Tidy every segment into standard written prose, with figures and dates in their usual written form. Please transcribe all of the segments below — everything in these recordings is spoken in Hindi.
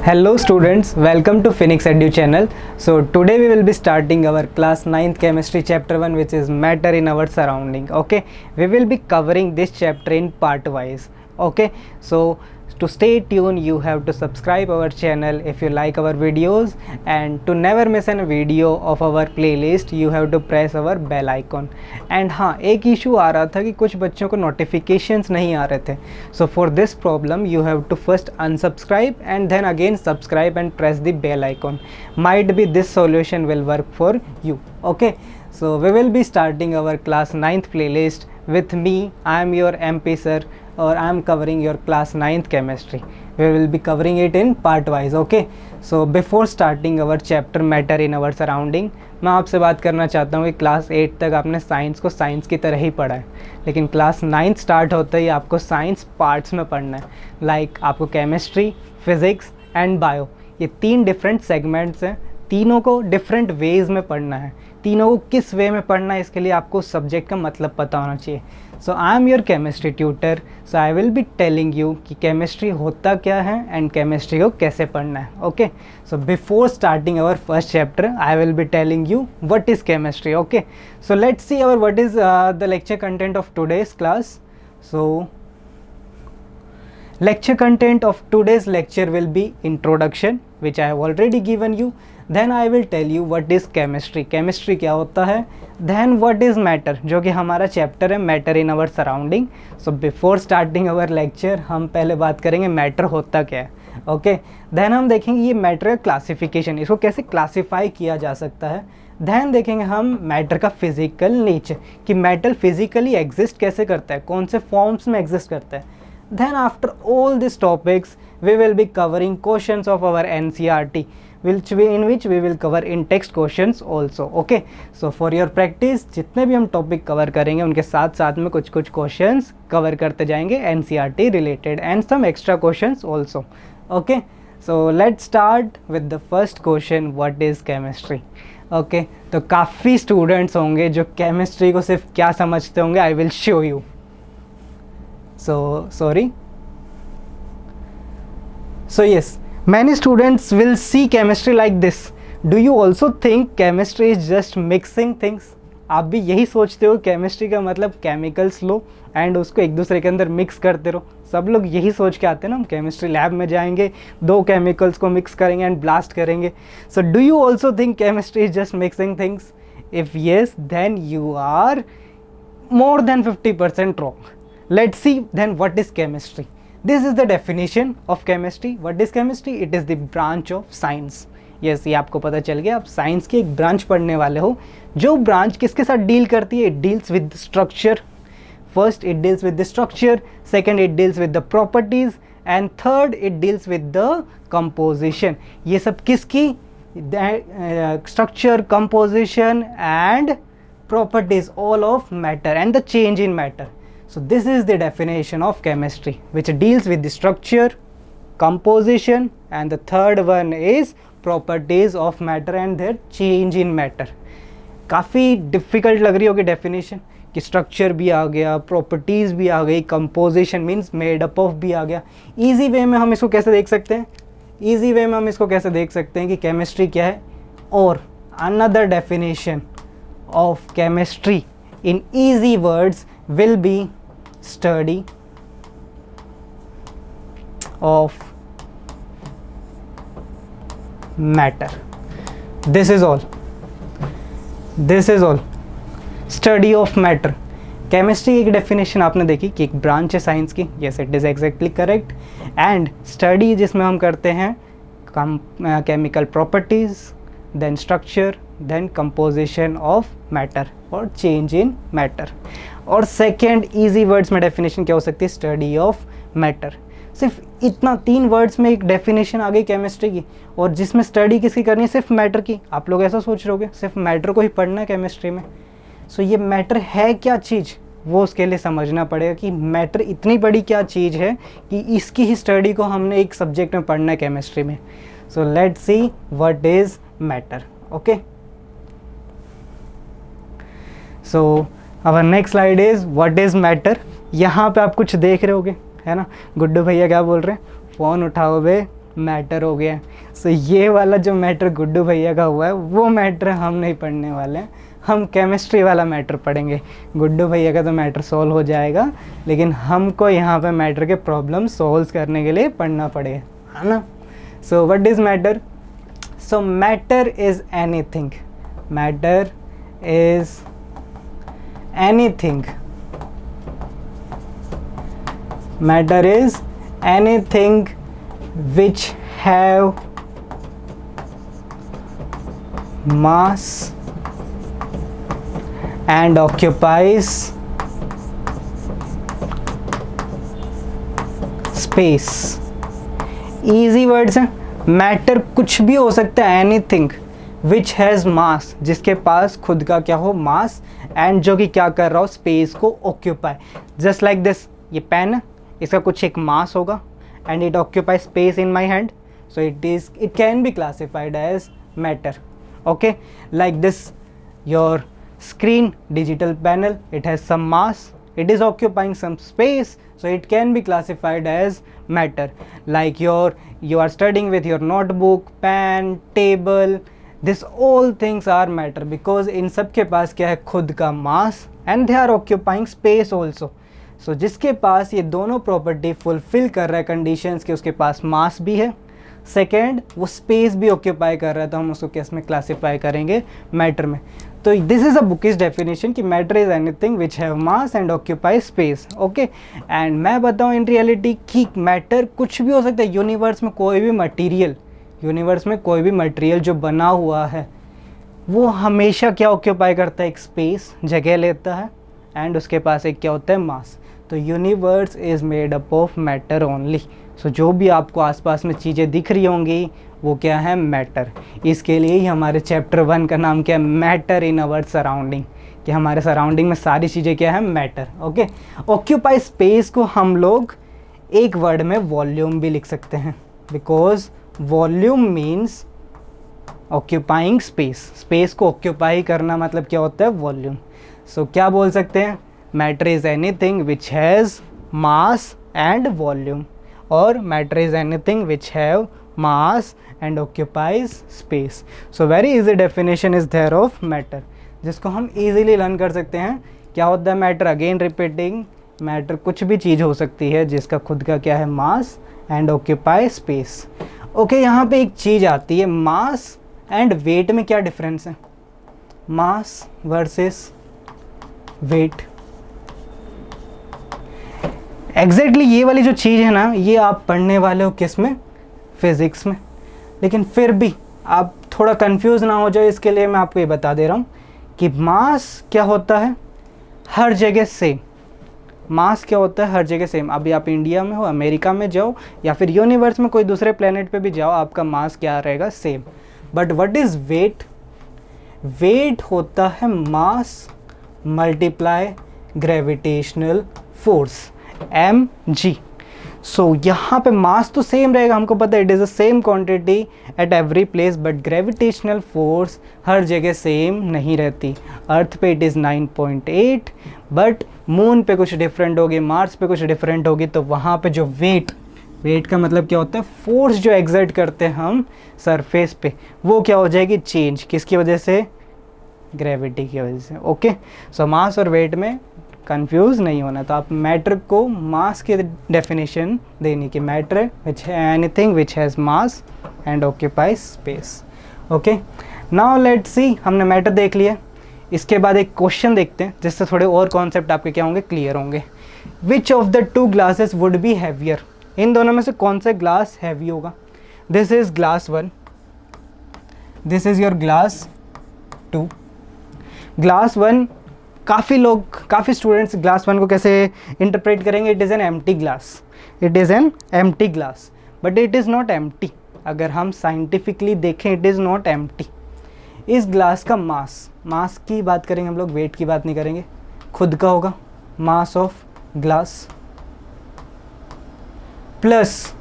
Hello students, welcome to Phoenix Edu channel. So today we will be starting our class 9th chemistry chapter 1, which is matter in our surrounding. Okay, we will be covering this chapter in part wise. Okay, so to stay tuned you have to subscribe our channel if you like our videos, and to never miss a video of our playlist you have to press our bell icon. And हाँ, एक इशू आ रहा था कि कुछ बच्चों को नोटिफिकेशंस नहीं आ रहे थे. So for this problem you have to first unsubscribe and then again subscribe and press the bell icon. Might be this solution will work for you. Okay, so we will be starting our class 9th playlist with me. I am your MP sir, or I am covering your class 9th chemistry. We will be covering it in part wise. Okay, so before starting our chapter matter in our surrounding, मैं आपसे बात करना चाहता हूँ कि क्लास 8 तक आपने साइंस को साइंस की तरह ही पढ़ा है, लेकिन क्लास 9 स्टार्ट होते ही आपको साइंस पार्ट्स में पढ़ना है. लाइक आपको केमिस्ट्री, फिज़िक्स एंड बायो, ये 3 डिफरेंट सेगमेंट्स हैं. तीनों को डिफरेंट वेज़ में पढ़ना है. तीनों को किस वे में पढ़ना है, इसके लिए आपको सब्जेक्ट का मतलब पता होना चाहिए. So I am your chemistry tutor. So I will be telling you कि केमिस्ट्री होता क्या है एंड केमिस्ट्री को कैसे पढ़ना है. Okay, so before starting our first chapter I will be telling you what is chemistry. Okay, so let's see our what is the lecture content of today's class. So lecture content of today's lecture will be introduction, which I have already given you. Then I will tell you what is chemistry, chemistry क्या होता है. Then what is matter, जो कि हमारा चैप्टर है matter in our surrounding. So before starting our lecture हम पहले बात करेंगे matter होता क्या है. ओके, then हम देखेंगे ये matter का क्लासिफिकेशन, इसको कैसे क्लासीफाई किया जा सकता है. दैन देखेंगे हम मैटर का फिजिकल नेचर, कि मेटल फिजिकली एग्जिस्ट कैसे करता है, कौन से फॉर्म्स में एग्जिस्ट करता है. Then after all these topics we will be covering questions of our NCERT, in which we will cover in text questions also. Okay, so for your practice जितने भी हम टॉपिक कवर करेंगे उनके साथ साथ में कुछ कुछ क्वेश्चंस कवर करते जाएंगे NCERT related and some extra questions also. Okay, so let's start with the first question, what is chemistry. Okay, तो काफ़ी स्टूडेंट्स होंगे जो केमिस्ट्री को सिर्फ क्या समझते होंगे. I will show you. So sorry. So yes, many students will see chemistry like this. Do you also think chemistry is just mixing things? आप भी यही सोचते हो केमिस्ट्री का मतलब केमिकल्स लो एंड उसको एक दूसरे के अंदर मिक्स करते रहो. सब लोग यही सोच के आते हैं ना, हम केमिस्ट्री लैब में जाएंगे, 2 केमिकल्स को मिक्स करेंगे एंड ब्लास्ट करेंगे. So do you also think chemistry is just mixing things? If yes, then you are more than 50% wrong. Let's see then what is chemistry. This is the definition of chemistry. What is chemistry? It is the branch of science. Yes, ये आपको पता चल गया, आप साइंस की एक ब्रांच पढ़ने वाले हो. जो ब्रांच किसके साथ डील करती है? It deals with structure. First it deals with the structure, second it deals with the properties, and third it deals with the composition. ये सब किसकी? Structure, composition and properties all of matter and the change in matter. So this is the definition of chemistry, which deals with the structure, composition, and the third one is properties of matter and their change in matter. काफ़ी डिफ़िकल्ट लग रही होगी डेफिनेशन, कि स्ट्रक्चर भी आ गया, प्रॉपर्टीज़ भी आ गई, composition means made up of भी आ गया. ईजी वे में हम इसको कैसे देख सकते हैं? ईजी वे में हम इसको कैसे देख सकते हैं कि केमिस्ट्री क्या है? और another definition of chemistry in easy words will be study of matter. This is all. Study of matter. Chemistry एक डेफिनेशन आपने देखी कि एक ब्रांच है साइंस की. Yes, it is exactly correct. And study जिसमें हम करते हैं chemical properties, then structure, then composition of matter और change in matter. और सेकेंड इजी वर्ड्स में डेफिनेशन क्या हो सकती है? Study of matter. सिर्फ इतना 3 वर्ड्स में एक डेफिनेशन आ गई केमिस्ट्री की, और जिसमें स्टडी किसकी करनी है? सिर्फ मैटर की. आप लोग ऐसा सोच रहे होगे सिर्फ मैटर को ही पढ़ना है केमिस्ट्री में. सो ये मैटर है क्या चीज़, वो उसके लिए समझना पड़ेगा कि मैटर इतनी बड़ी क्या चीज़ है कि इसकी ही स्टडी को हमने एक सब्जेक्ट में पढ़ना है केमिस्ट्री में. सो let's see what is matter. Okay, so our next slide is what is matter. यहाँ पे आप कुछ देख रहे होगे, है ना? गुड्डू भैया क्या बोल रहे हैं? फ़ोन उठाओ बे, मैटर हो गया। सो ये वाला जो मैटर गुड्डू भैया का हुआ है वो मैटर हम नहीं पढ़ने वाले हैं, हम केमिस्ट्री वाला मैटर पढ़ेंगे। गुड्डू भैया का तो मैटर सॉल्व हो जाएगा, लेकिन हमको यहाँ पे मैटर के प्रॉब्लम सॉल्व करने के लिए पढ़ना पड़ेगा, है ना। So what is matter? So matter is anything, matter is anything, matter is anything which have mass and occupies space। easy words हैं। मैटर कुछ भी हो सकता है, एनीथिंग विच हैज़ मास, जिसके पास खुद का क्या हो, मास, एंड जो कि क्या कर रहा हो, स्पेस को ऑक्यूपाई। जस्ट लाइक दिस, ये पेन है, इसका कुछ एक मास होगा and it occupy space in my hand, so it can be classified as matter. Okay, like this your screen, digital panel, it has some mass, it is occupying some space, so it can be classified as matter। like you are studying with your notebook, pen, table, this all things are matter because इन सब के पास क्या है, खुद का mass and they are occupying space also। so जिसके पास ये दोनों प्रॉपर्टी फुलफिल कर रहा है कंडीशंस के, उसके पास मास भी है, सेकेंड वो स्पेस भी ऑक्यूपाई कर रहा है, तो हम उसको किस में क्लासीफाई करेंगे, मैटर में। तो this is a bookish definition कि matter is anything which have mass and occupy space. Okay, and मैं बताऊँ इन रियलिटी कि मैटर कुछ भी हो सकता है। यूनिवर्स में कोई भी मटीरियल, यूनिवर्स में कोई भी मटीरियल जो बना हुआ है वो हमेशा क्या ऑक्यूपाई करता है, एक स्पेस, जगह लेता है, एंड उसके पास एक क्या होता है, मास। तो universe is made up of matter only. So जो भी आपको आसपास में चीज़ें दिख रही होंगी वो क्या है, मैटर। इसके लिए ही हमारे चैप्टर 1 का नाम क्या है, मैटर इन आवर सराउंडिंग, कि हमारे सराउंडिंग में सारी चीज़ें क्या है, मैटर। ओके, ऑक्यूपाई स्पेस को हम लोग एक वर्ड में वॉल्यूम भी लिख सकते हैं, because volume means occupying space. Space को ऑक्यूपाई करना मतलब क्या होता है, वॉल्यूम। सो क्या बोल सकते हैं, matter is anything which has mass and volume, और matter is anything which have mass and occupies space. So very easy definition is there of matter, जिसको हम इजीली लर्न कर सकते हैं। क्या होता है मैटर, अगेन रिपीटिंग, मैटर कुछ भी चीज़ हो सकती है जिसका खुद का क्या है, मास एंड ऑक्यूपाई स्पेस। ओके, यहाँ पे एक चीज़ आती है, मास एंड वेट में क्या डिफरेंस है, मास वर्सेस वेट। एग्जैक्टली ये वाली जो चीज़ है ना, ये आप पढ़ने वाले हो किस में, फिज़िक्स में, लेकिन फिर भी आप थोड़ा कंफ्यूज ना हो जाए इसके लिए मैं आपको ये बता दे रहा हूँ कि मास क्या होता है, हर जगह सेम। मास क्या होता है, हर जगह सेम। अभी आप इंडिया में हो, अमेरिका में जाओ, या फिर यूनिवर्स में कोई दूसरे प्लेनेट पे भी जाओ, आपका मास क्या रहेगा, same. But what is weight? Weight होता है mass multiply gravitational force, mg। So यहाँ पे मास तो सेम रहेगा, हमको पता है it is the same quantity at every place, but gravitational force हर जगह सेम नहीं रहती। अर्थ पे इट इज़ 9.8, बट मून पे कुछ डिफरेंट होगी, मार्स पे कुछ डिफरेंट होगी, तो वहाँ पे जो वेट का मतलब क्या होता है, फोर्स जो एग्जर्ट करते हैं हम सरफेस पे, वो क्या हो जाएगी, चेंज। किसकी वजह से, ग्रेविटी की वजह से। ओके, सो मास और वेट में कंफ्यूज नहीं होना। तो आप मैटर को मास की डेफिनेशन देनी कि मैटर विच है anything which has mass and occupies space. Okay, now let's see, हमने मैटर देख लिया। इसके बाद एक क्वेश्चन देखते हैं जिससे थोड़े और कॉन्सेप्ट आपके क्या होंगे, क्लियर होंगे। Which of the two glasses would be heavier? इन दोनों में से कौन सा ग्लास हैवी होगा? This is glass 1, this is your glass 2। Glass 1, काफ़ी स्टूडेंट्स ग्लास 1 को कैसे इंटरप्रेट करेंगे, it is an empty glass, it is an empty glass, but it is not empty. अगर हम साइंटिफिकली देखें, इट इज़ नॉट एम्प्टी। इस ग्लास का मास की बात करेंगे हम लोग, वेट की बात नहीं करेंगे। खुद का होगा mass of glass plus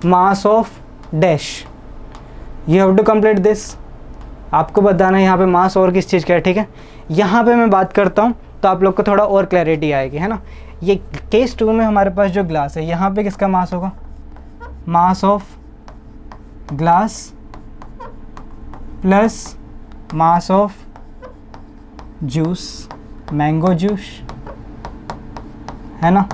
mass of dash, you have to complete this. आपको बताना है यहाँ पे मास और किस चीज़ का है, ठीक है। यहाँ पे मैं बात करता हूँ तो आप लोग को थोड़ा और क्लैरिटी आएगी, है ना। ये केस 2 में हमारे पास जो ग्लास है, यहाँ पे किसका मास होगा, mass of glass plus mass of juice, mango juice, है ना।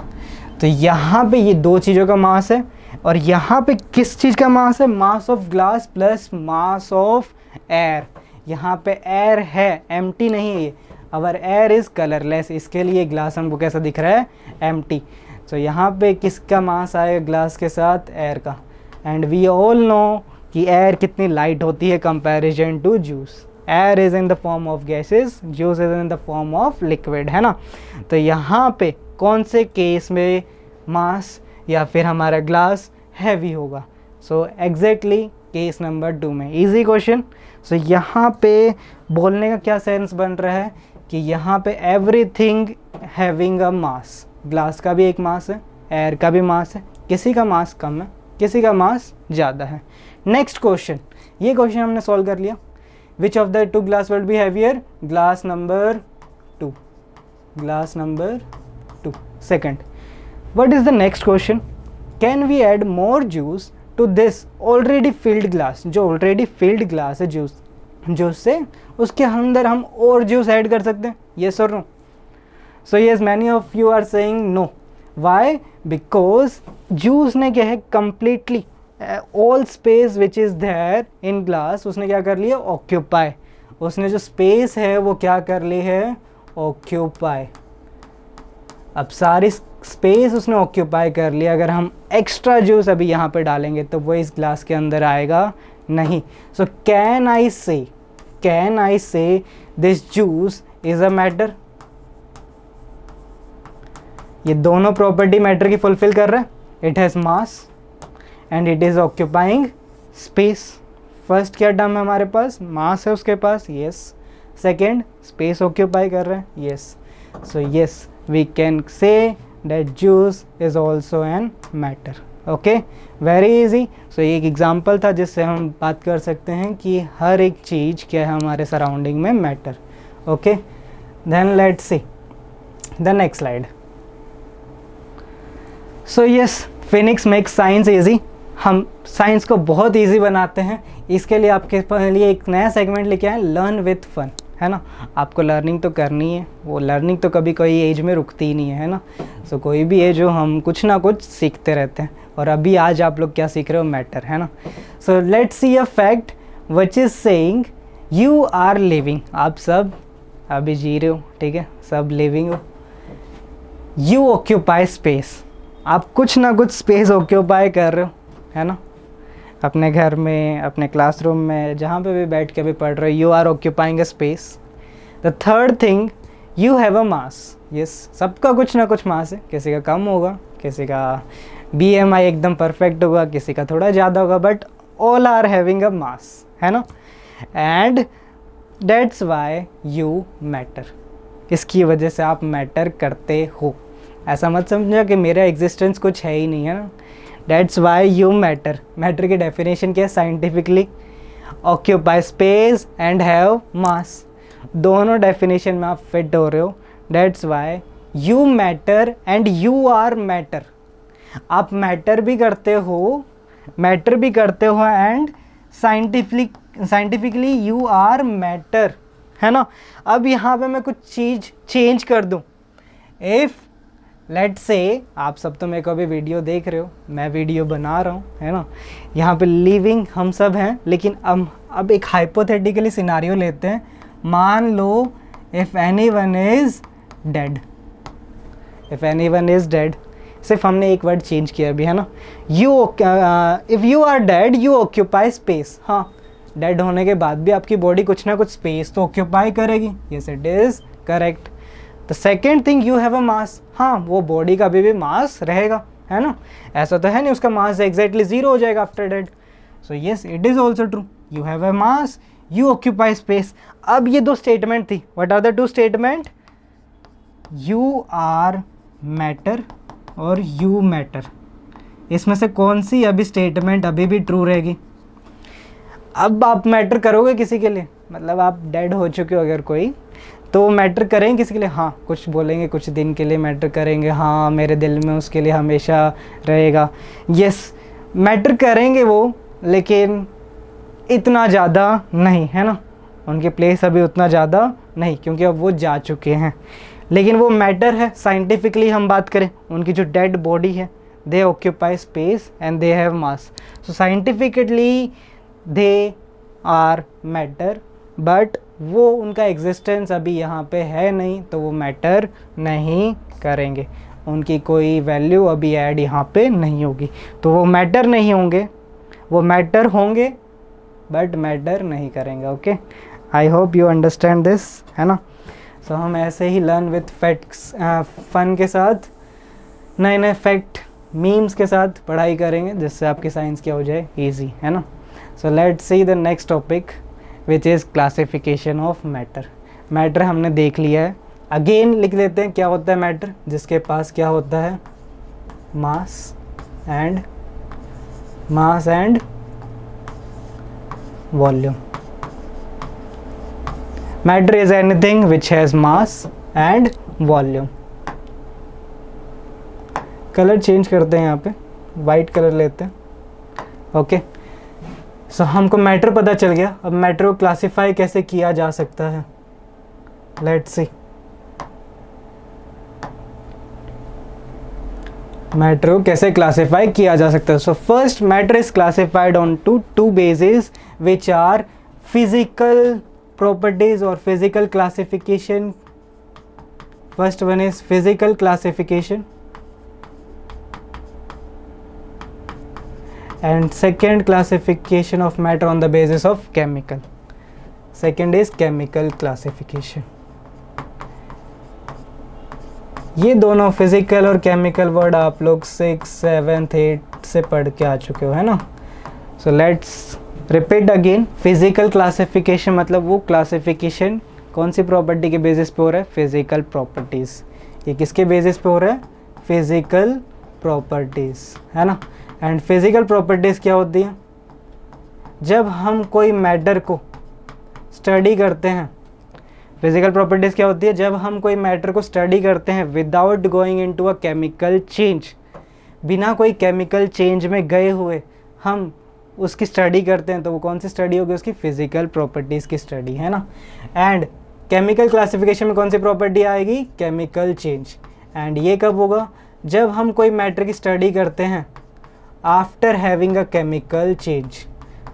तो यहाँ पे ये दो चीज़ों का मास है और यहाँ पे किस चीज़ का मास है, मास of glass plus mass of air. यहाँ पे एयर है, एम्प्टी नहीं है ये, अवर एयर इज़ कलरलेस, इसके लिए ग्लास हमको कैसा दिख रहा है, एम्प्टी। तो यहाँ पे किसका मास आएगा ग्लास के साथ, एयर का। एंड वी ऑल नो कि एयर कितनी लाइट होती है comparison to juice. Air is in the form of gases, juice is in the form of liquid, है ना। तो यहाँ पे कौन से केस में मास या फिर हमारा ग्लास हैवी होगा, सो एग्जैक्टली केस नंबर 2 में। Easy question. सो यहाँ पे बोलने का क्या सेंस बन रहा है कि यहाँ पे everything having a mass, glass का भी एक मास है, एयर का भी मास है, किसी का मास कम है, किसी का मास ज़्यादा है। नेक्स्ट क्वेश्चन, ये क्वेश्चन हमने सॉल्व कर लिया। विच of the to glass will be heavier, glass number 2, glass number 2। Second, what is the next question, can we add more juice to this already filled glass, जो already filled glass है जूस से उसके अंदर हम और जूस ऐड कर सकते हैं, yes or no? So yes, many of you are saying no. Why? Because juice ने क्या है, completely all space which is there in glass उसने क्या कर लिया, occupy, उसने जो space है वो क्या कर ली है, occupy। अब सारी स्पेस उसने ऑक्यूपाई कर लिया, अगर हम एक्स्ट्रा जूस अभी यहाँ पे डालेंगे तो वो इस ग्लास के अंदर आएगा नहीं। सो कैन आई से this juice is a matter. ये दोनों प्रॉपर्टी मैटर की फुलफिल कर रहा है, it has mass and it is occupying space. First क्या टर्म है हमारे पास, मास है उसके पास, यस। सेकेंड, स्पेस ऑक्यूपाई कर रहा है, yes. So yes, we can say that juice is also an matter. Okay, very easy. So एक एग्जाम्पल था जिससे हम बात कर सकते हैं कि हर एक चीज़ क्या है हमारे सराउंडिंग में matter. Okay, then let's see the next slide. So yes, Phoenix makes science easy. हम साइंस को बहुत इजी बनाते हैं। इसके लिए आपके लिए एक नया सेगमेंट लेके आए, लर्न विथ फन, है ना। आपको लर्निंग तो करनी है, वो लर्निंग तो कभी कोई एज में रुकती ही नहीं है ना। सो कोई भी एज हो, हम कुछ ना कुछ सीखते रहते हैं। और अभी आज आप लोग क्या सीख रहे हो, मैटर, है ना। So let's see a fact which is saying you are living. आप सब अभी जी रहे हो, ठीक है, सब लिविंग हो। यू ऑक्यूपाई स्पेस, आप कुछ ना कुछ स्पेस ऑक्यूपाई कर रहे हो, है ना। अपने घर में, अपने क्लासरूम में, जहाँ पे भी बैठ के भी पढ़ रहे हो, you are occupying a space. The third thing, you have a mass. Yes, सबका कुछ ना कुछ मास है, किसी का कम होगा, किसी का BMI एकदम परफेक्ट होगा, किसी का थोड़ा ज़्यादा होगा, but all are having a mass, है ना। And that's why you matter, इसकी वजह से आप मैटर करते हो। ऐसा मत समझो कि मेरा एग्जिस्टेंस कुछ है ही नहीं, है ना। That's why you matter. Matter की डेफिनेशन क्या है scientifically, occupy space and have मास। दोनों डेफिनेशन में आप फिट हो रहे हो। That's why you matter and you are matter. आप मैटर भी करते हो, मैटर भी करते हो and scientifically you are matter, है ना। अब यहाँ पे मैं कुछ चीज़ चेंज कर दूँ। इफ़ लेट्स से, आप सब तो मेरे को अभी वीडियो देख रहे हो, मैं वीडियो बना रहा हूँ, है ना। यहाँ पे लिविंग हम सब हैं, लेकिन अब एक हाइपोथेटिकली सिनारियो लेते हैं। मान लो if anyone is dead, if anyone is dead, सिर्फ हमने एक वर्ड चेंज किया अभी, है ना। If you are dead you occupy space. हाँ, डेड होने के बाद भी आपकी बॉडी कुछ ना कुछ स्पेस तो ऑक्यूपाई करेगी, yes it is correct. The second thing, you have a mass. हाँ, वो बॉडी का भी मास रहेगा, है ना। ऐसा तो है नहीं उसका मास एग्जैक्टली 0 हो जाएगा after dead. So yes, it is also true, you have a mass, you occupy space. अब ये दो स्टेटमेंट थी, what are the two statement, you are matter और यू मैटर। इसमें से कौन सी अभी स्टेटमेंट अभी भी ट्रू रहेगी। अब आप मैटर करोगे किसी के लिए, मतलब आप डेड हो चुके हो अगर कोई, तो मैटर करेंगे किसी के लिए, हाँ कुछ बोलेंगे, कुछ दिन के लिए मैटर करेंगे, हाँ मेरे दिल में उसके लिए हमेशा रहेगा, यस मैटर करेंगे वो, लेकिन इतना ज़्यादा नहीं, है ना, उनकी प्लेस अभी उतना ज़्यादा नहीं, क्योंकि अब वो जा चुके हैं। लेकिन वो मैटर है, साइंटिफिकली हम बात करें, उनकी जो डेड बॉडी है, they occupy space and they have mass, so scientifically they are matter, but वो उनका एग्जिस्टेंस अभी यहाँ पे है नहीं, तो वो मैटर नहीं करेंगे, उनकी कोई वैल्यू अभी ऐड यहाँ पे नहीं होगी, तो वो मैटर नहीं होंगे, वो मैटर होंगे बट मैटर नहीं करेंगे। Okay, I hope you understand this, है ना। सो हम ऐसे ही लर्न विथ फैक्ट्स, फन के साथ, नए नए फैक्ट मीम्स के साथ पढ़ाई करेंगे, जिससे आपकी साइंस क्या हो जाए, ईजी, है ना। So let's see the next topic which is classification of matter. Matter हमने देख लिया है, अगेन लिख लेते हैं क्या होता है मैटर, जिसके पास क्या होता है, मास and volume. Matter is anything which has mass and volume. Colour change करते हैं, यहाँ पे वाइट कलर लेते हैं। ओके, सो हमको मैटर पता चल गया, अब मैटर को क्लासिफाई कैसे किया जा सकता है, लेट्स सी। मैटर को कैसे क्लासिफाई किया जा सकता है। So first, matter is classified on two basis which are physical properties or physical classification. First one is physical classification and second classification of matter on the basis of chemical. Second is chemical classification. ये दोनों फिजिकल और केमिकल वर्ड आप लोग 6, 7, 8 से पढ़ के आ चुके हो, है ना। So let's repeat again. Physical classification मतलब वो क्लासिफिकेशन कौन सी प्रॉपर्टी के बेसिस पे हो रहा है, फिजिकल प्रॉपर्टीज़। ये किसके बेसिस पे हो रहा है, फिजिकल प्रॉपर्टीज़, है ना। एंड फिजिकल प्रॉपर्टीज़ क्या होती हैं, जब हम कोई मैटर को स्टडी करते हैं। फिजिकल प्रॉपर्टीज़ क्या होती है, जब हम कोई मैटर को स्टडी करते हैं without going into a chemical change, बिना कोई केमिकल चेंज में गए हुए हम उसकी स्टडी करते हैं, तो वो कौन सी स्टडी होगी, उसकी फिजिकल प्रॉपर्टीज़ की स्टडी, है ना। एंड केमिकल क्लासिफिकेशन में कौन सी प्रॉपर्टी आएगी, केमिकल चेंज। एंड ये कब होगा, जब हम कोई मैटर की स्टडी करते हैं after having a chemical change,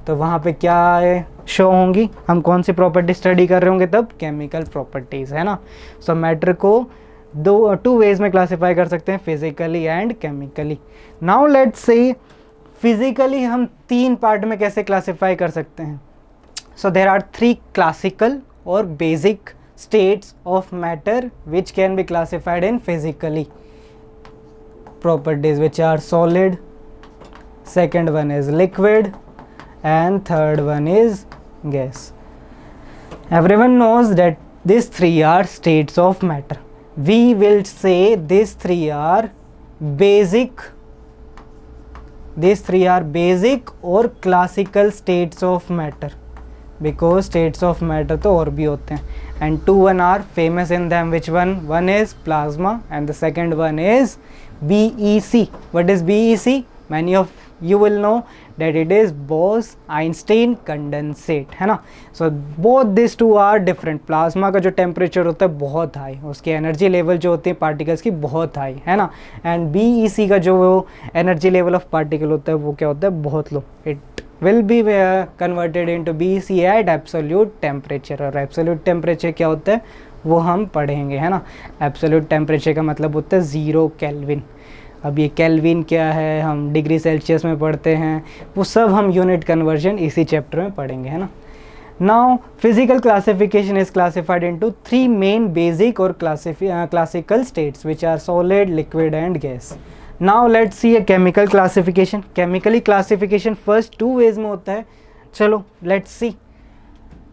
तो वहाँ पे क्या शो होंगी, हम कौन सी प्रॉपर्टी स्टडी कर रहे होंगे तब, केमिकल प्रॉपर्टीज़, है ना। सो मैटर को टू वेज में क्लासीफाई कर सकते हैं, physically and chemically. Now let's say physically हम 3 पार्ट में कैसे क्लासीफाई कर सकते हैं। सो देर आर 3 क्लासिकल और basic states of matter which can be classified in physically properties, which are solid, second one is liquid, and third one is gas. Everyone knows that these 3 are states of matter. We will say these 3 are basic or classical states of matter, because states of matter तो और भी होते हैं, and 2 are famous in them. Which one is plasma and the second one is BEC. What is BEC? Many of you will know that it is Bose-Einstein condensate, है ना. So both these 2 are different. Plasma का जो टेम्परेचर होता है बहुत हाई, उसकी एनर्जी लेवल जो होती है पार्टिकल्स की बहुत हाई, है ना. एंड BEC का जो एनर्जी लेवल ऑफ पार्टिकल होता है वो क्या होता है, बहुत low. It will be converted into BEC at absolute temperature. और absolute temperature क्या होता है वो हम पढ़ेंगे, है ना. absolute temperature का मतलब होता है 0 केल्विन. अब ये केल्विन क्या है हम डिग्री सेल्सियस में पढ़ते हैं, वो सब हम यूनिट कन्वर्जन इसी चैप्टर में पढ़ेंगे, है ना. Now physical classification is classified into 3 main basic और classical states which are solid, liquid and gas. Now let's see a chemical classification. Chemically classification first 2 ways में होता है. चलो लेट्स सी.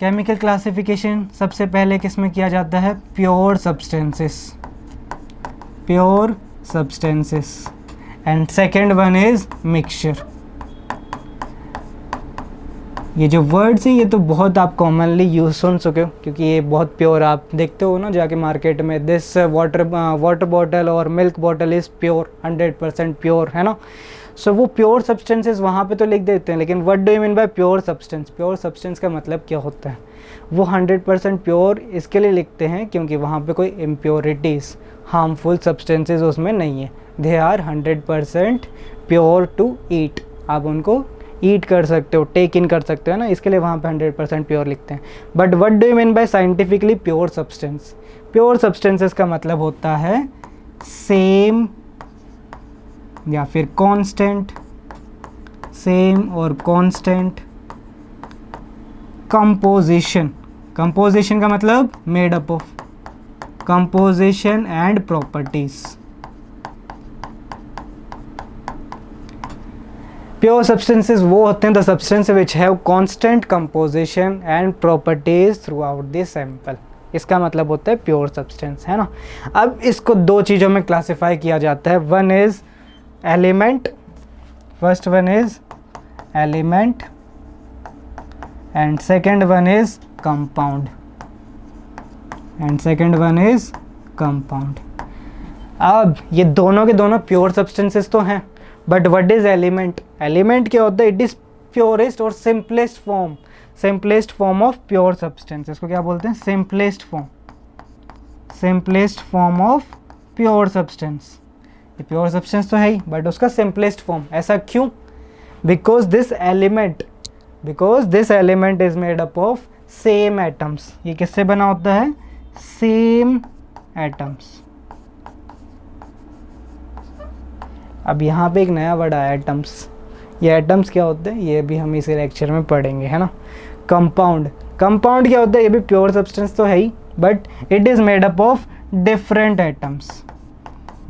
केमिकल क्लासिफिकेशन सबसे पहले किस में किया जाता है, pure substances and second one is mixture. ये जो वर्ड्स हैं ये तो बहुत आप कॉमनली यूज सुन चुके हो, क्योंकि ये बहुत प्योर आप देखते हो ना जाके मार्केट में, दिस वाटर बॉटल और milk bottle is pure, 100% pure, है ना. सो वो प्योर सब्सटेंसेस वहाँ पे तो लिख देते हैं, लेकिन what do you mean bye pure substance? Pure substance का मतलब क्या होता है? वो 100% प्योर इसके लिए लिखते हैं क्योंकि वहाँ पे कोई इम्प्योरिटीज़, हार्मफुल सब्सटेंसेस उसमें नहीं है। They are 100% pure to eat, आप उनको ईट कर सकते हो, टेक इन कर सकते हो ना, इसके लिए वहाँ पे 100% प्योर लिखते हैं। But what do you mean bye scientifically pure substance? Pure substances का मतलब होता है सेम या फिर कांस्टेंट, सेम और कांस्टेंट कंपोजिशन। कंपोजिशन का मतलब made up of, composition and properties. Pure substances वो होते हैं the substance which have constant composition and properties through out the sample. इसका मतलब होता है प्योर सब्सटेंस, है ना। अब इसको दो चीज़ों में क्लासिफाई किया जाता है। One is element, first one is element and second one is compound, and second one is compound. अब ये दोनों के दोनों प्योर सब्सटेंसेस तो हैं, but what is element? Element क्या होता है? इट इज प्योरेस्ट और simplest form, simplest form of pure substance. इसको क्या बोलते हैं? Simplest form, simplest form of pure substance. ये प्योर सब्सटेंस तो है ही, बट उसका सिंपलेस्ट फॉर्म। ऐसा क्यों? Because this element is made up of same atoms. ये किससे बना होता है? Same atoms. अब यहाँ पे एक नया वर्ड आया, एटम्स। ये एटम्स क्या होते हैं ये भी हम इसी लेक्चर में पढ़ेंगे, है ना। कंपाउंड, कंपाउंड क्या होता है? ये भी प्योर सब्सटेंस तो है ही, but it is made up of different atoms.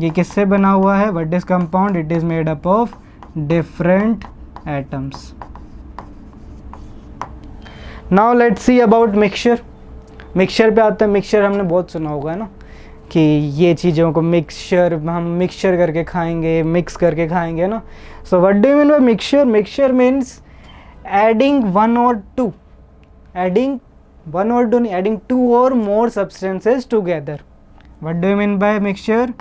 ये किससे बना हुआ है? What is compound? It is made up of different atoms. Now let's see about mixture. Mixture पे आता है। मिक्सचर हमने बहुत सुना होगा ना, कि ये चीज़ों को मिक्सचर, हम मिक्सचर करके खाएंगे, मिक्स करके खाएंगे ना। So what do you mean by mixture? Mixture means adding one or two, adding one or two नहीं, adding two or more substances together. What do you mean by mixture?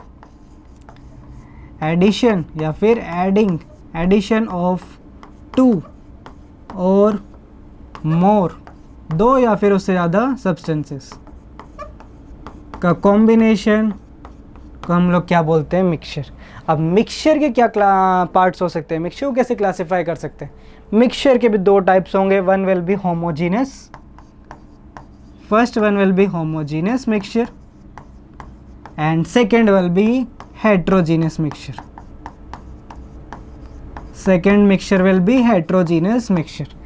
Addition या फिर adding, addition of to or मोर, दो या फिर उससे ज़्यादा सब्सटेंसेस का कॉम्बिनेशन को हम लोग क्या बोलते हैं? मिक्सचर। अब मिक्सचर के क्या पार्ट्स हो सकते हैं? मिक्सचर को कैसे क्लासिफाई कर सकते हैं? मिक्सचर के भी दो टाइप्स होंगे। One will be homogeneous, first one will be homogeneous mixture and second will be heterogeneous mixture. Second mixture will be heterogeneous mixture.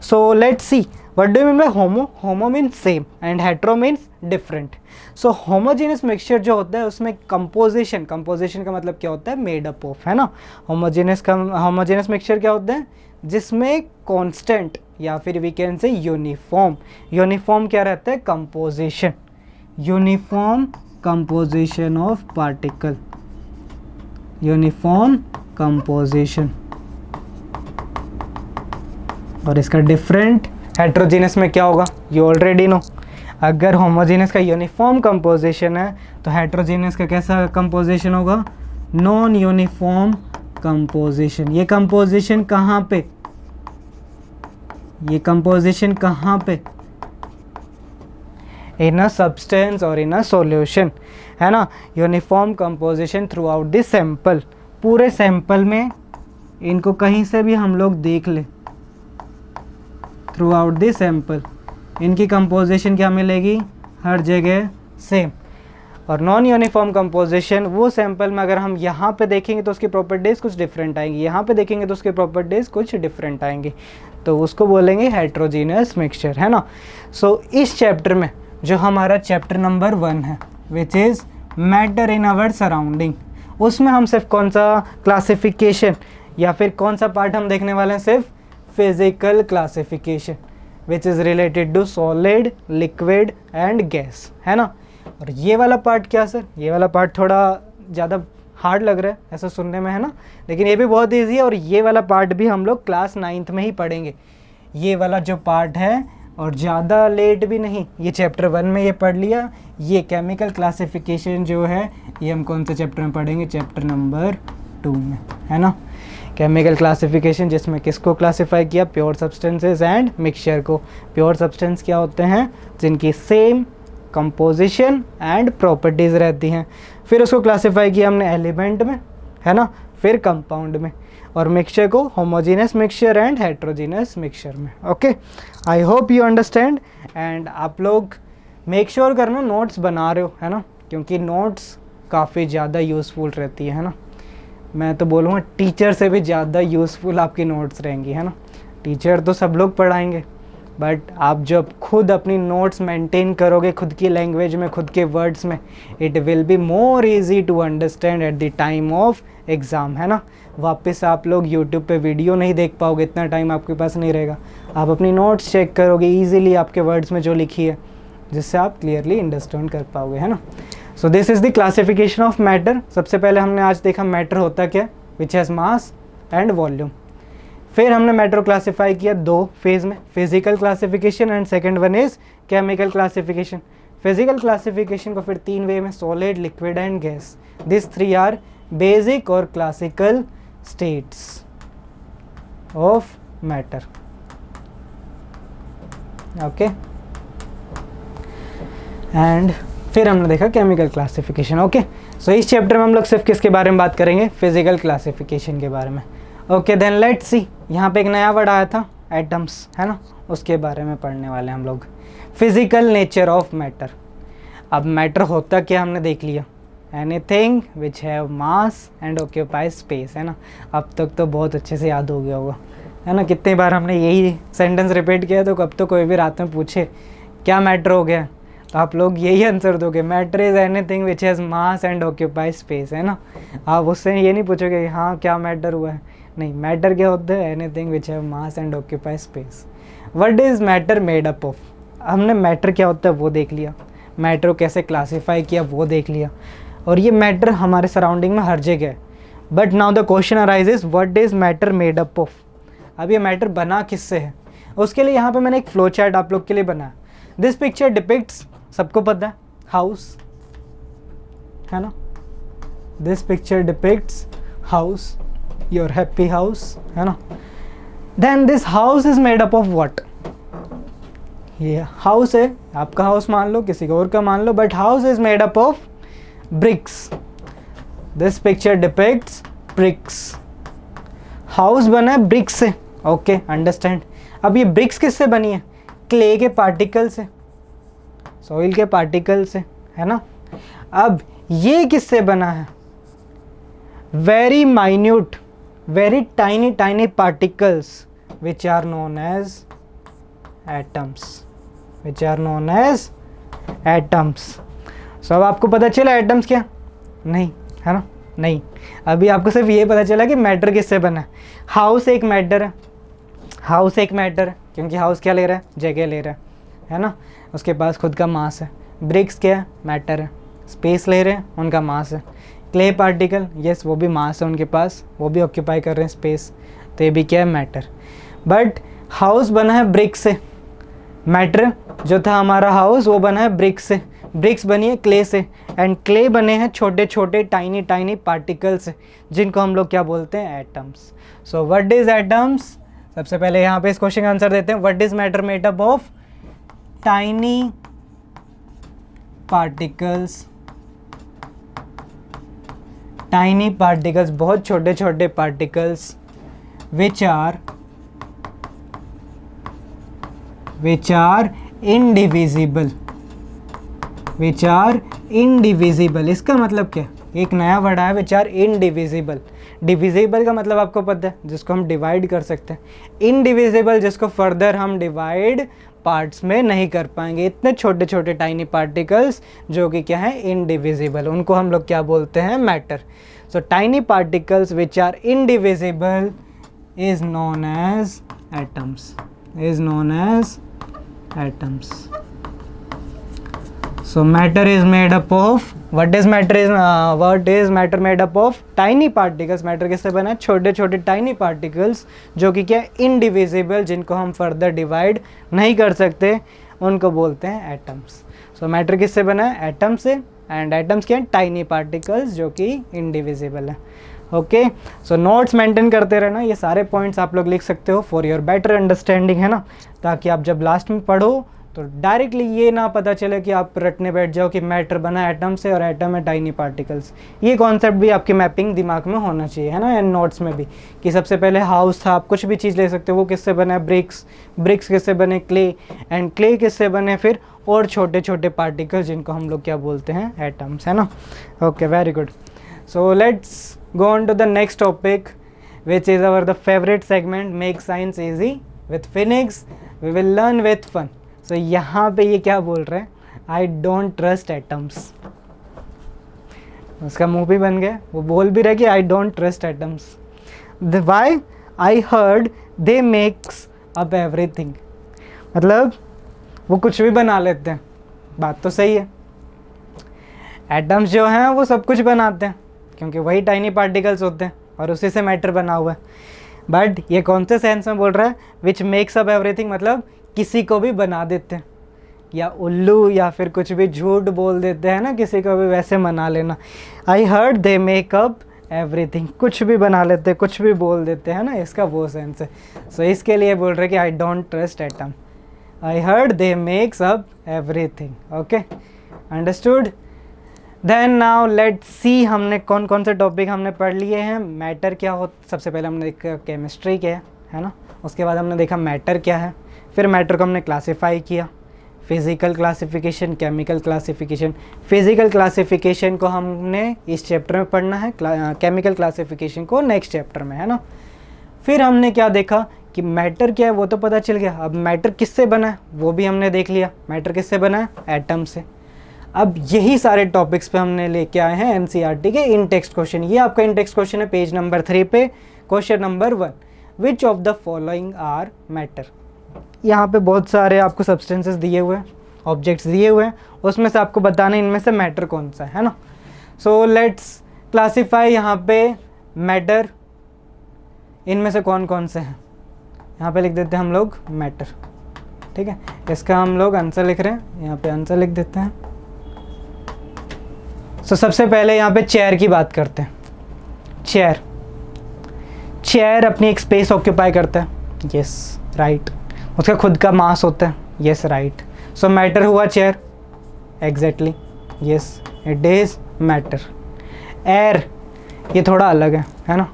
So let's see, what do you mean by homo? Homo means same and hetero means different. So homogeneous mixture जो होता है उसमें composition, composition का मतलब क्या होता है? made up of, है ना। homogeneous mixture क्या होता है? जिसमें constant या फिर we can say uniform, uniform क्या रहता है? composition, uniform composition of particle, uniform composition। और इसका डिफरेंट हेट्रोजीनस में क्या होगा? You already know. अगर होमोजीनस का यूनिफॉर्म कंपोजिशन है तो हेट्रोजीनस का कैसा कंपोजिशन होगा? Non uniform composition. ये कंपोजिशन कहाँ पे? ये कंपोजिशन कहाँ पे? इन अ सब्सटेंस और इन अ सॉल्यूशन, है ना। Uniform composition through out the sample, पूरे सैंपल में इनको कहीं से भी हम लोग देख ले, थ्रू आउट द सैंपल इनकी कंपोजिशन क्या मिलेगी? हर जगह सेम। और नॉन यूनिफॉर्म कंपोजिशन, वो सैंपल में अगर हम यहाँ पे देखेंगे तो उसकी प्रॉपर्टीज़ कुछ डिफरेंट आएंगी, यहाँ पे देखेंगे तो उसकी प्रॉपर्टीज़ कुछ डिफरेंट आएंगी, तो उसको बोलेंगे हेट्रोजीनियस मिक्सचर, है ना। सो इस चैप्टर में जो हमारा चैप्टर नंबर 1 है which is matter in our surrounding, उसमें हम सिर्फ कौन सा क्लासिफिकेशन या फिर कौन सा पार्ट हम देखने वाले हैं? सिर्फ physical classification which is related to solid, liquid and gas, है ना। और ये वाला पार्ट क्या सर? ये वाला पार्ट थोड़ा ज़्यादा हार्ड लग रहा है ऐसा सुनने में, है ना, लेकिन ये भी बहुत ईजी है। और ये वाला पार्ट भी हम लोग क्लास 9th में ही पढ़ेंगे, ये वाला जो पार्ट है, और ज़्यादा लेट भी नहीं। ये चैप्टर 1 में ये पढ़ लिया। ये केमिकल क्लासिफिकेशन जो है ये हम कौन से चैप्टर में पढ़ेंगे? चैप्टर नंबर 2 में, है ना। केमिकल क्लासिफिकेशन जिसमें किसको क्लासिफाई किया, प्योर सब्सटेंसेस एंड मिक्सचर को। प्योर सब्सटेंस क्या होते हैं, जिनकी सेम कंपोजिशन एंड प्रॉपर्टीज़ रहती हैं। फिर उसको क्लासिफाई किया हमने एलिमेंट में, है ना, फिर कंपाउंड में, और मिक्सचर को homogeneous mixture and heterogeneous mixture में। Okay, I hope you understand. And आप लोग मेक श्योर करना नोट्स बना रहे हो, है ना, क्योंकि नोट्स काफ़ी ज़्यादा यूज़फुल रहती है ना। मैं तो बोलूँगा टीचर से भी ज़्यादा यूज़फुल आपकी नोट्स रहेंगी, है ना। टीचर तो सब लोग पढ़ाएंगे, बट आप जब खुद अपनी नोट्स मेंटेन करोगे खुद की लैंग्वेज में, खुद के वर्ड्स में, it will be more easy to understand at the time of exam, है ना। वापस आप लोग यूट्यूब पे वीडियो नहीं देख पाओगे, इतना टाइम आपके पास नहीं रहेगा। आप अपनी नोट्स चेक करोगे ईजिली आपके वर्ड्स में जो लिखी है, जिससे आप क्लियरली अंडरस्टैंड कर पाओगे, है ना। So this is the classification of matter. सबसे पहले हमने आज देखा मैटर होता क्या, which has mass and volume. फिर हमने मैटर क्लासीफाई किया दो फेज में, physical classification and second one is chemical classification. Physical classification को फिर तीन वे में, solid, liquid and gas. This three are basic और classical states of matter. Okay, and फिर हमने देखा केमिकल क्लासिफिकेशन। ओके, सो इस चैप्टर में हम लोग सिर्फ किसके बारे में बात करेंगे, फिजिकल क्लासिफिकेशन के बारे में। ओके, देन लेट्स सी, यहाँ पे एक नया वर्ड आया था एटम्स, है ना, उसके बारे में पढ़ने वाले हम लोग। Physical nature of matter. अब मैटर होता क्या हमने देख लिया, anything which have mass and occupy space, है ना। अब तक तो बहुत अच्छे से याद हो गया होगा, है ना। कितनी बार हमने यही सेंटेंस रिपीट किया, तो कब तो कोई भी रात में पूछे क्या मैटर हो गया, तो आप लोग यही आंसर दोगे, matter is anything which has mass and occupy space, है ना। आप उससे ये नहीं पूछोगे हाँ क्या मैटर हुआ है, नहीं, मैटर क्या होता है, anything which have mass and occupy space. What is matter made up of. हमने मैटर क्या होता है वो देख लिया, मैटर को कैसे क्लासीफाई किया वो देख लिया, और ये मैटर हमारे सराउंडिंग में हर जगह है। But now the question arises, what is matter made up of. अब ये मैटर बना किससे है, उसके लिए यहाँ पे मैंने एक फ्लो चार्ट आप लोग के लिए बनाया। दिस पिक्चर डिपिक्ट्स, सबको पता है, हाउस, है ना। This picture depicts house, your happy house, है ना। Then this house is made up of what. ये हाउस है, आपका हाउस मान लो, किसी और का मान लो, but house is made up of bricks. This picture depicts bricks. House बना है ब्रिक्स से। Okay, understand. अब ये ब्रिक्स किससे बनी है, क्ले के पार्टिकल से, सॉइल के पार्टिकल से, है ना। अब ये किससे बना है, very minute, very tiny tiny particles which are known as atoms, which are known as atoms. So अब आपको पता चला एटम्स क्या, नहीं, है ना, नहीं। अभी आपको सिर्फ ये पता चला कि मैटर किससे बना है। हाउस एक मैटर है, हाउस एक मैटर है, क्योंकि हाउस क्या ले रहा है, जगह ले रहा है ना, उसके पास खुद का मास है। ब्रिक्स क्या है, मैटर है, स्पेस ले रहे हैं, उनका मास है। क्ले पार्टिकल, यस, वो भी मास है उनके पास, वो भी ऑक्यूपाई कर रहे हैं स्पेस, तो ये भी क्या है, मैटर। बट हाउस बना है ब्रिक्स से, मैटर जो था हमारा हाउस वो बना है ब्रिक्स से, ब्रिक्स बनी है क्ले से, एंड क्ले बने हैं छोटे छोटे टाइनी टाइनी पार्टिकल्स से, जिनको हम लोग क्या बोलते हैं, atoms. So what is atoms. सबसे पहले यहाँ पे इस क्वेश्चन का आंसर देते हैं, what is matter made up of, tiny particles, tiny particles, बहुत छोटे छोटे particles, which are indivisible, which are indivisible. इसका मतलब क्या, एक नया वर्ड आया, विच आर इनडिविजिबल। डिविजिबल का मतलब आपको पता है, जिसको हम डिवाइड कर सकते हैं। इनडिविजिबल जिसको फर्दर हम डिवाइड पार्ट्स में नहीं कर पाएंगे। इतने छोटे छोटे टाइनी पार्टिकल्स जो कि क्या है, इनडिविजिबल, उनको हम लोग क्या बोलते हैं, matter. So tiny particles which are indivisible is known as atoms, is known as atoms. So matter is made up of, what is matter made up of, tiny particles। matter किससे बना है, छोटे छोटे tiny particles जो कि क्या, indivisible, जिनको हम further divide नहीं कर सकते, उनको बोलते हैं atoms। so matter किससे बना है, atom से, and atoms क्या है, tiny particles जो कि indivisible है। ओके, सो नोट्स मेंटेन करते रहना, ये सारे पॉइंट्स आप लोग लिख सकते हो फॉर योर बेटर अंडरस्टैंडिंग, है ना, ताकि आप जब लास्ट में पढ़ो तो डायरेक्टली ये ना पता चले कि आप रटने बैठ जाओ कि मैटर बना एटम से और एटम है टाइनी पार्टिकल्स। ये कॉन्सेप्ट भी आपकी मैपिंग दिमाग में होना चाहिए, है ना, एंड नोट्स में भी, कि सबसे पहले हाउस था, आप कुछ भी चीज़ ले सकते हो, वो किससे बना है, ब्रिक्स, ब्रिक्स किससे बने, क्ले, एंड क्ले किससे बने फिर और छोटे छोटे पार्टिकल्स जिनको हम लोग क्या बोलते हैं, एटम्स, है ना। Okay, very good. So let's go on to the next topic, which is our the favorite segment, make science easy with Phoenix, we will learn with fun. So यहाँ पे ये क्या बोल रहे हैं, I don't trust atoms, उसका मुंह भी बन गया, वो बोल भी रहे कि I don't trust atoms. Why? I heard they makes up everything. मतलब वो कुछ भी बना लेते हैं, बात तो सही है, एटम्स जो हैं वो सब कुछ बनाते हैं क्योंकि वही टाइनी पार्टिकल्स होते हैं और उसी से मैटर बना हुआ है। बट ये कौन से सेंस में बोल रहा है, विच मेक्स अप एवरीथिंग, मतलब किसी को भी बना देते हैं, या उल्लू या फिर कुछ भी झूठ बोल देते हैं ना, किसी को भी वैसे मना लेना। आई heard they make up everything, कुछ भी बना लेते, कुछ भी बोल देते हैं ना, इसका वो सेंस है। सो इसके लिए बोल रहे कि I don't trust atom, I heard they makes up everything. Okay, understood. Then now let's see, हमने कौन कौन से टॉपिक हमने पढ़ लिए हैं। मैटर क्या हो, सबसे पहले हमने देखा केमिस्ट्री क्या है ना, उसके बाद हमने देखा मैटर क्या है, फिर मैटर को हमने क्लासीफाई किया, physical classification, chemical classification. Physical classification को हमने इस चैप्टर में पढ़ना है, केमिकल क्लासिफिकेशन को नेक्स्ट चैप्टर में, है ना। फिर हमने क्या देखा कि मैटर क्या है वो तो पता चल गया, अब मैटर किससे बना है वो भी हमने देख लिया, मैटर किससे बना है, एटम से। अब यही सारे टॉपिक्स पे हमने लेके आए हैं एनसीईआरटी के इन टेक्स्ट क्वेश्चन। ये आपका इन टेक्स्ट क्वेश्चन है पेज नंबर 3 पे, question number 1, which of the following are matter. यहाँ पे बहुत सारे आपको सब्सटेंसेस दिए हुए हैं, ऑब्जेक्ट्स दिए हुए हैं, उसमें से आपको बताना इनमें से मैटर कौन सा है ना। सो लेट्स क्लासीफाई यहाँ पे मैटर, इनमें से कौन कौन से हैं, यहाँ पे लिख देते हैं हम लोग मैटर, ठीक है। इसका हम लोग आंसर लिख रहे हैं, यहाँ पे आंसर लिख देते हैं। सो सबसे पहले यहाँ पे चेयर की बात करते हैं। चेयर अपनी एक स्पेस ऑक्यूपाई करता है, यस राइट। उसका खुद का मास होता है, यस राइट। सो मैटर हुआ chair, exactly, yes it is matter. Air ये थोड़ा अलग है ना।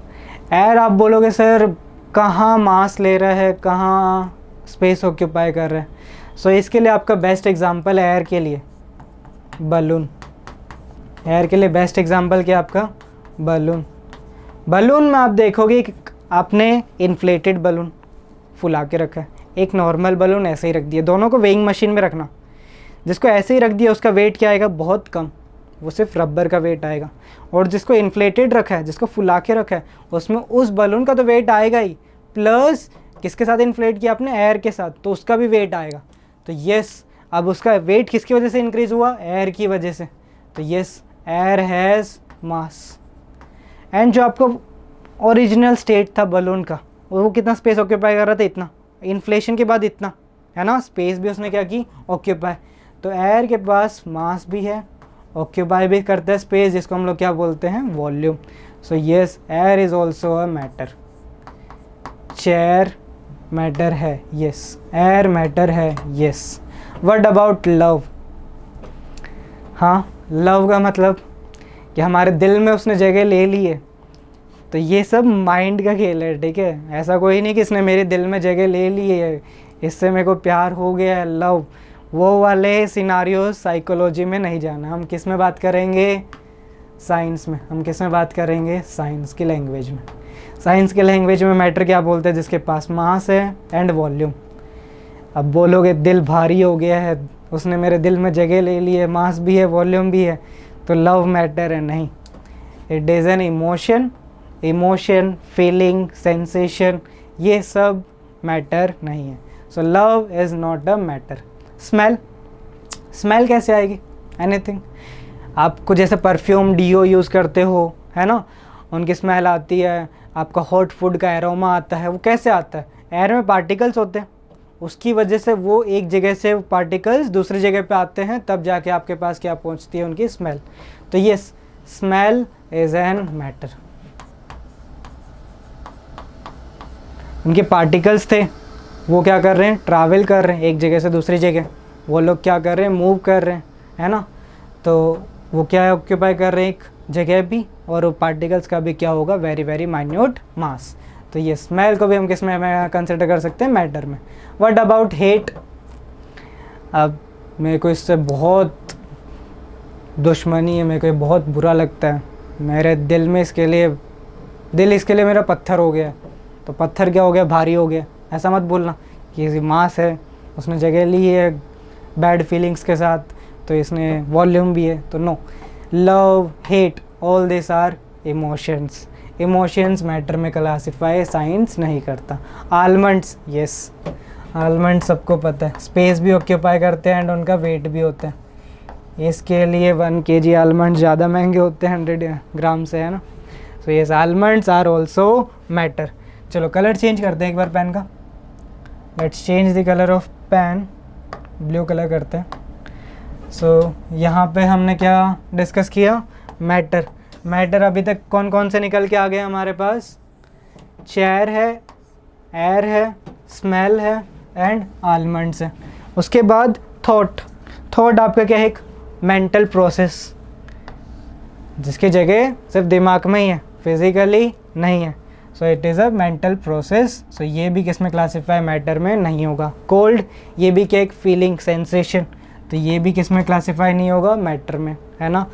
एयर आप बोलोगे सर कहाँ मास ले रहा है, कहाँ स्पेस ऑक्यूपाई कर रहा है। सो इसके लिए आपका बेस्ट एग्जांपल एयर के लिए बलून। एयर के लिए बेस्ट एग्जांपल क्या आपका, बलून। बलून में आप देखोगे कि आपने इन्फ्लेटेड बलून फुला के रखा है, एक नॉर्मल बलून ऐसे ही रख दिया, दोनों को वेइंग मशीन में रखना। जिसको ऐसे ही रख दिया उसका वेट क्या आएगा, बहुत कम, वो सिर्फ रबर का वेट आएगा। और जिसको इन्फ्लेटेड रखा है, जिसको फुला के रखा है, उसमें उस बलून का तो वेट आएगा ही, प्लस किसके साथ इन्फ्लेट किया आपने, एयर के साथ, तो उसका भी वेट आएगा। तो यस, अब उसका वेट किसकी वजह से इंक्रीज़ हुआ, एयर की वजह से। तो yes, air has mass. And जो आपको ओरिजिनल स्टेट था बलून का, वो कितना स्पेस ऑक्यूपाई कर रहा था, इतना, इन्फ्लेशन के बाद इतना, है ना, स्पेस भी उसने क्या की, ऑक्यूपाई। तो एयर के पास मास भी है, ऑक्यूपाई भी करता है स्पेस, जिसको हम लोग क्या बोलते हैं, volume. So yes, air is also a matter. Chair matter है, यस, एयर मैटर है, यस। What about love. हाँ, लव का मतलब कि हमारे दिल में उसने जगह ले ली है। तो ये सब माइंड का खेल है, ठीक है। ऐसा कोई नहीं कि इसने मेरे दिल में जगह ले ली है, इससे मेरे को प्यार हो गया है, लव, वो वाले सिनारियो साइकोलॉजी में नहीं जाना। हम किस में बात करेंगे, साइंस में। हम किस में बात करेंगे, साइंस की लैंग्वेज में। साइंस की लैंग्वेज में मैटर क्या बोलते हैं, जिसके पास मास है एंड वॉल्यूम। अब बोलोगे दिल भारी हो गया है, उसने मेरे दिल में जगह ले ली है, मास भी है, वॉल्यूम भी है, तो लव मैटर है, नहीं। It is an emotion, emotion, feeling, sensation, ये सब मैटर नहीं है। So love is not a matter. Smell, smell कैसे आएगी, एनीथिंग। आपको जैसे परफ्यूम, डीओ यूज़ करते हो, है ना, उनकी स्मेल आती है। आपका हॉट फूड का एरोमा आता है, वो कैसे आता है, एयर में पार्टिकल्स होते हैं, उसकी वजह से वो एक जगह से पार्टिकल्स दूसरी जगह पे आते हैं, तब जाके आपके पास क्या पहुंचती है, उनकी स्मेल। तो ये स्मेल इज़ एन मैटर। उनके पार्टिकल्स थे, वो क्या कर रहे हैं, ट्रैवल कर रहे हैं एक जगह से दूसरी जगह। वो लोग क्या कर रहे हैं, मूव कर रहे हैं, है ना। तो वो क्या है, ऑक्यूपाई कर रहे हैं एक जगह भी, और वो पार्टिकल्स का भी क्या होगा, वेरी वेरी माइन्यूट मास। तो ये स्मेल को भी हम किस में कंसिडर कर सकते हैं, मैटर में। What about hate? अब मेरे को इससे बहुत दुश्मनी है, मेरे को ये बहुत बुरा लगता है, मेरे दिल में इसके लिए मेरा पत्थर हो गया। तो पत्थर क्या हो गया, भारी हो गया। ऐसा मत बोलना कि मास है, उसने जगह ली है बैड फीलिंग्स के साथ, तो इसने वॉल्यूम भी है, तो no. Love, hate, all this are emotions. Emotions matter में क्लासीफाई साइंस नहीं करता। आलमंड्स, यस, आलमंड सबको पता है, स्पेस भी ऑक्यूपाई करते हैं एंड उनका वेट भी होता है। इसके लिए 1 kg आलमंड ज़्यादा महंगे होते हैं 100 ग्राम से, है ना। So yes, almonds are also matter. चलो कलर चेंज करते हैं एक बार पेन का। Let's change the colour of pen, blue colour करते हैं। सो यहाँ पे हमने क्या डिस्कस किया, मैटर। मैटर अभी तक कौन कौन से निकल के आ गए हमारे पास, चेयर है, एयर है, स्मेल है एंड आलमंड्स है। उसके बाद थॉट। थॉट आपका क्या है, एक मेंटल प्रोसेस, जिसकी जगह सिर्फ दिमाग में ही है, फिजिकली नहीं है। So it is a mental process. So ये भी किस में क्लासीफाई, मैटर में नहीं होगा। कोल्ड, ये भी क्या, एक फीलिंग, सेंसेशन, तो ये भी किस में क्लासीफाई नहीं होगा, मैटर में, है ना।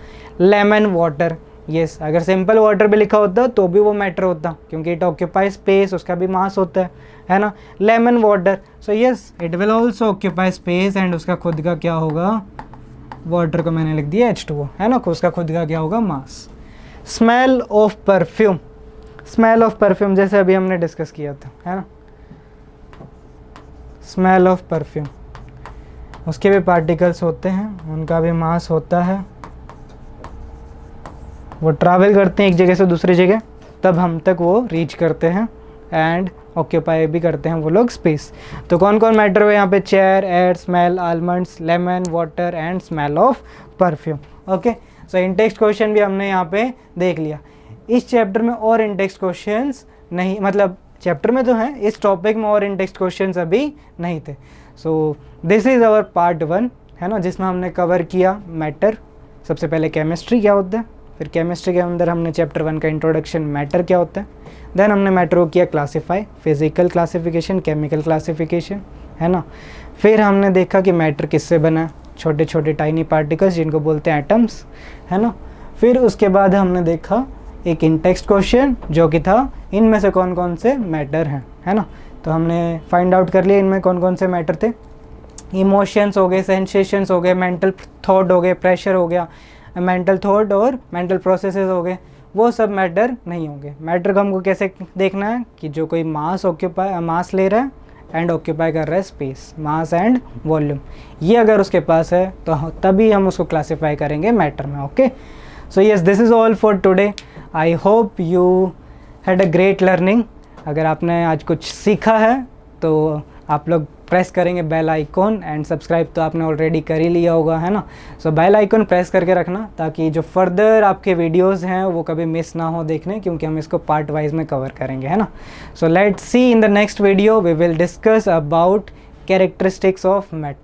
लेमन वाटर, यस, अगर सिंपल वाटर भी लिखा होता तो भी वो मैटर होता, क्योंकि इट ऑक्यूपाई स्पेस, उसका भी मास होता है ना। Lemon water, so yes, it will also occupy space and उसका खुद का क्या होगा, वाटर को मैंने लिख दिया H2O, है ना, उसका खुद का क्या होगा, mass. Smell of perfume. Smell of perfume जैसे अभी हमने डिस्कस किया था, है ना। स्मेल ऑफ परफ्यूम, उसके भी पार्टिकल्स होते हैं, उनका भी मास होता है, वो ट्रैवल करते हैं एक जगह से दूसरी जगह, तब हम तक वो रीच करते हैं एंड ऑक्यूपाई भी करते हैं वो लोग स्पेस। तो कौन कौन मैटर हुए यहाँ पे, chair, air, smell, almonds, lemon, water and smell of perfume. Okay, so in text question भी हमने यहाँ पे देख लिया। इस चैप्टर में और इन टेक्स्ट क्वेश्चंस नहीं, मतलब चैप्टर में तो हैं, इस टॉपिक में और इन टेक्स्ट क्वेश्चंस अभी नहीं थे। So this is our part 1, है ना, जिसमें हमने कवर किया मैटर। सबसे पहले केमिस्ट्री क्या होता है, फिर केमिस्ट्री के अंदर हमने चैप्टर 1 का इंट्रोडक्शन, मैटर क्या होता है, देन हमने मैटर को किया classify, physical classification, chemical classification, है ना। फिर हमने देखा कि मैटर किससे बना है, छोटे छोटे टाइनी पार्टिकल्स जिनको बोलते हैं एटम्स, है ना। फिर उसके बाद हमने देखा एक इन टेक्स्ट क्वेश्चन जो कि था इनमें से कौन कौन से मैटर हैं, है ना। तो हमने फाइंड आउट कर लिया इनमें कौन कौन से मैटर थे। इमोशंस हो गए, सेंसेशंस हो गए, मेंटल थॉट हो गए, प्रेशर हो गया, मेंटल थॉट और मेंटल प्रोसेसेस हो गए, वो सब मैटर नहीं होंगे। मैटर को हमको कैसे देखना है कि जो कोई मास ले रहा है एंड ऑक्यूपाई कर रहा है स्पेस, मास एंड वॉल्यूम, ये अगर उसके पास है तो तभी हम उसको क्लासीफाई करेंगे मैटर में। Okay, so yes, this is all for today. I hope you had a great learning. अगर आपने आज कुछ सीखा है तो आप लोग प्रेस करेंगे बेल आइकॉन एंड सब्सक्राइब तो आपने ऑलरेडी कर ही लिया होगा, है ना। सो बेल आइकॉन प्रेस करके रखना ताकि जो फर्दर आपके वीडियोस हैं वो कभी मिस ना हो देखने, क्योंकि हम इसको पार्ट वाइज में कवर करेंगे, है ना। So let's see in the next video we will discuss about characteristics of matter.